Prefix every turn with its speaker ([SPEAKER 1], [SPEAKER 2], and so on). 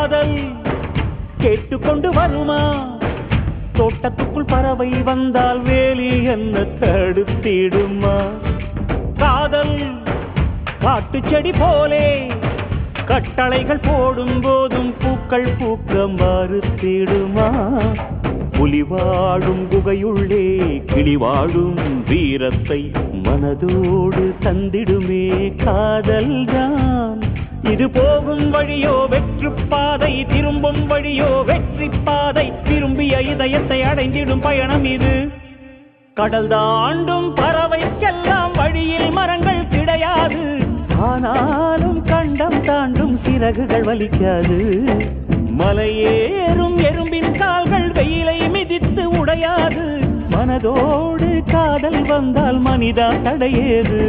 [SPEAKER 1] காதல் கேட்டுக்கொண்டு வருமா? தோட்டத்துக்குள் பறவை வந்தால் வேலி என்ன தடுத்திடுமா? காதல் காட்டு செடி போலே கட்டளைகள் போடும் போதும் பூக்கள் பூக்க மறுத்திடுமா? புலி வாழும் குகையுள்ளே கிளி வாழும் வீரத்தை மனதோடு தந்திடுமே காதல்தான். இது போகும் வழியோ வெற்று பாதை, திரும்பும் வழியோ வெற்றி பாதை, திரும்பிய இதயத்தை அடைந்திடும் பயணம் இது. கடல் தாண்டும் பறவைக்கெல்லாம் வழியில் மரங்கள் கிடையாது, ஆனாலும் கண்டம் தாண்டும் சிறகுகள் வலிக்காது. மலையேறும் எறும்பின் கால்கள் வெயிலை மிதித்து உடையாது, மனதோடு காதல் வந்தால் மனிதா தடையேது.